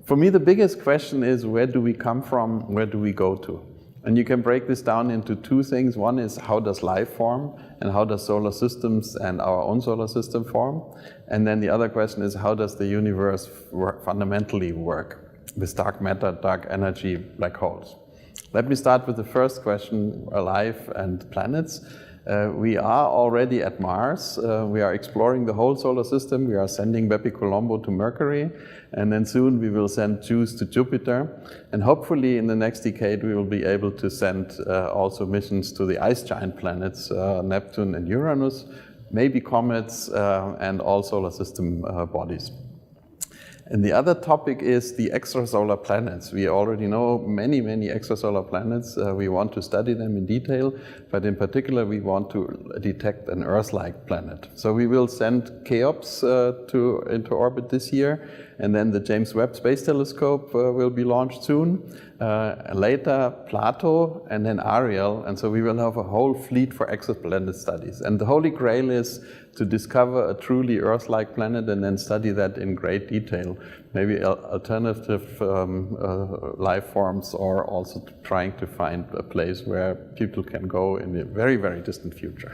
For me, the biggest question is, where do we come from, where do we go to? And you can break this down into two things. One is, how does life form, and how does solar systems and our own solar system form? And then the other question is, how does the universe fundamentally work with dark matter, dark energy, black holes? Let me start with the first question, life and planets. We are already at Mars. We are exploring the whole solar system. We are sending Bepi Colombo to Mercury, and then soon we will send JUICE to Jupiter. And hopefully in the next decade we will be able to send also missions to the ice giant planets, Neptune and Uranus, maybe comets, and all solar system bodies. And the other topic is the extrasolar planets. We already know many extrasolar planets. We want to study them in detail, but in particular we want to detect an Earth-like planet. So we will send Cheops into orbit this year, and then the James Webb Space Telescope will be launched soon. Later Plato, and then Ariel, and so we will have a whole fleet for exoplanet studies. And the holy grail is to discover a truly Earth-like planet and then study that in great detail. Maybe alternative life forms, or also trying to find a place where people can go in the very distant future.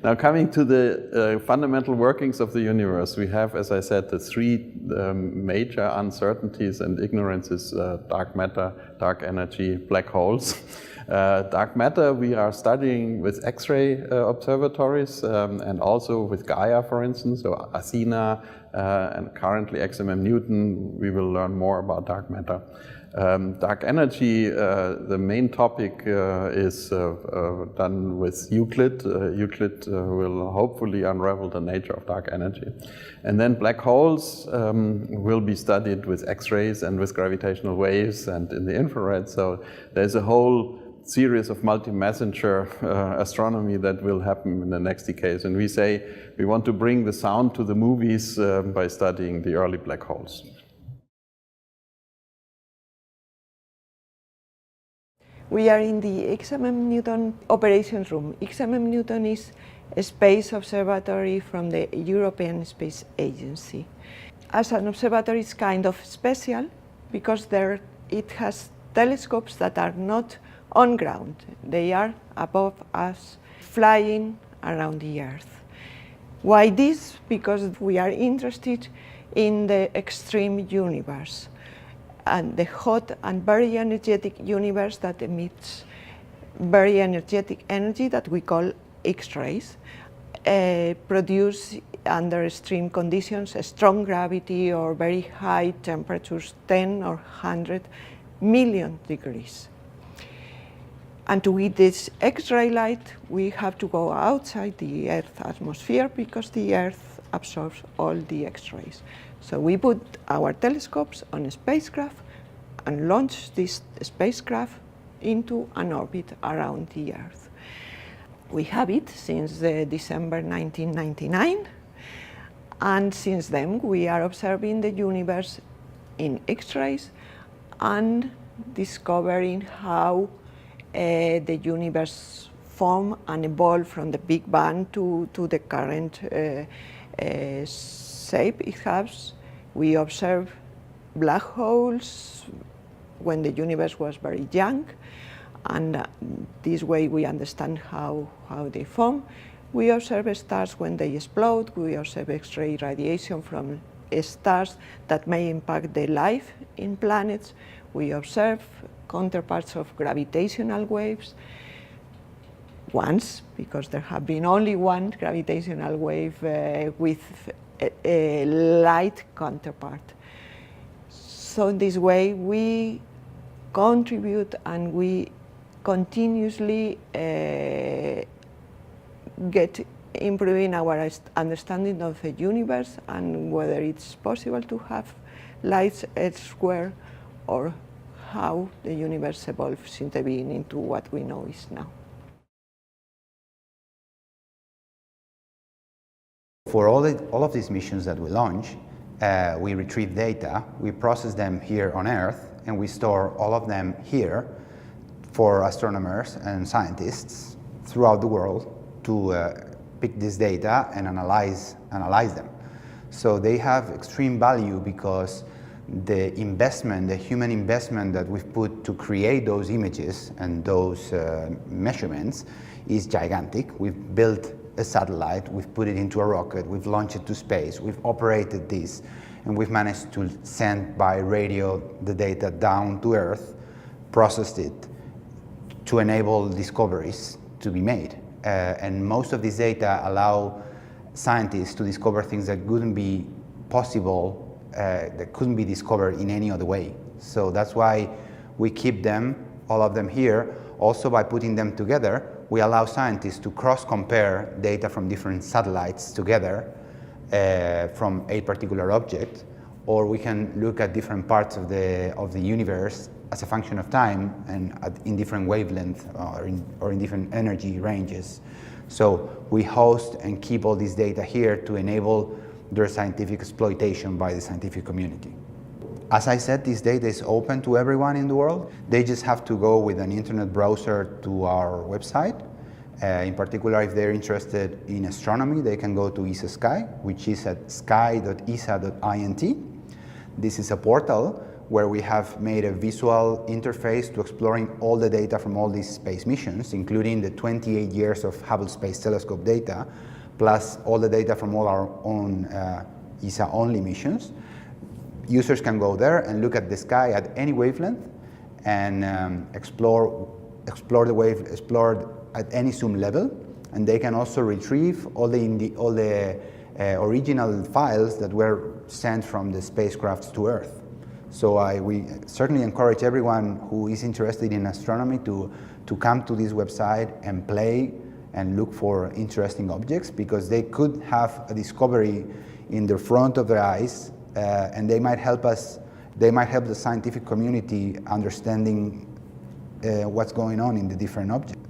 Now, coming to the fundamental workings of the universe, we have, as I said, the three major uncertainties and ignorances: dark matter, dark energy, black holes. Dark matter we are studying with X-ray observatories, and also with Gaia, for instance, so Athena, and currently XMM-Newton. We will learn more about dark matter. Dark energy, the main topic is done with Euclid. Euclid will hopefully unravel the nature of dark energy. And then black holes will be studied with X-rays and with gravitational waves and in the infrared. So there's a whole series of multi-messenger astronomy that will happen in the next decades. And we say we want to bring the sound to the movies by studying the early black holes. We are in the XMM-Newton operations room. XMM-Newton is a space observatory from the European Space Agency. As an observatory, it's kind of special because it has telescopes that are not on ground. They are above us, flying around the Earth. Why this? Because we are interested in the extreme universe, and the hot and very energetic universe that emits very energetic energy that we call X-rays, produce under extreme conditions, strong gravity or very high temperatures, 10 or 100 million degrees. And to get this X-ray light, we have to go outside the Earth's atmosphere because the Earth absorbs all the X-rays. So we put our telescopes on a spacecraft and launch this spacecraft into an orbit around the Earth. We have it since December 1999, and since then we are observing the universe in X-rays and discovering how the universe formed and evolved from the Big Bang to the current shape it has. We observe black holes when the universe was very young, and this way we understand how they form. We observe stars when they explode. We observe X-ray radiation from stars that may impact the life in planets. We observe counterparts of gravitational waves. Once, because there have been only one gravitational wave with a light counterpart. So in this way we contribute and we continuously get improving our understanding of the universe and whether it's possible to have light elsewhere, or how the universe evolves since the beginning to what we know is now. For all of these missions that we launch, we retrieve data, we process them here on Earth, and we store all of them here for astronomers and scientists throughout the world to pick this data and analyze them. So they have extreme value because the investment, the human investment that we've put to create those images and those measurements is gigantic. We've built a satellite, we've put it into a rocket, we've launched it to space, we've operated this, and we've managed to send by radio the data down to Earth, processed it to enable discoveries to be made. And most of this data allow scientists to discover things that couldn't be possible, that couldn't be discovered in any other way. So that's why we keep them, all of them here. Also, by putting them together, we allow scientists to cross-compare data from different satellites together from a particular object, or we can look at different parts of the universe as a function of time and in different wavelengths or in different energy ranges. So we host and keep all this data here to enable their scientific exploitation by the scientific community. As I said, this data is open to everyone in the world. They just have to go with an internet browser to our website. In particular, if they're interested in astronomy, they can go to ESA Sky, which is at sky.esa.int. This is a portal where we have made a visual interface to exploring all the data from all these space missions, including the 28 years of Hubble Space Telescope data, plus all the data from all our own ESA-only missions. Users can go there and look at the sky at any wavelength and explore at any zoom level, and they can also retrieve all the original files that were sent from the spacecrafts to Earth. So we certainly encourage everyone who is interested in astronomy to come to this website and play and look for interesting objects, because they could have a discovery in the front of their eyes, and they might help us. They might help the scientific community understanding what's going on in the different objects.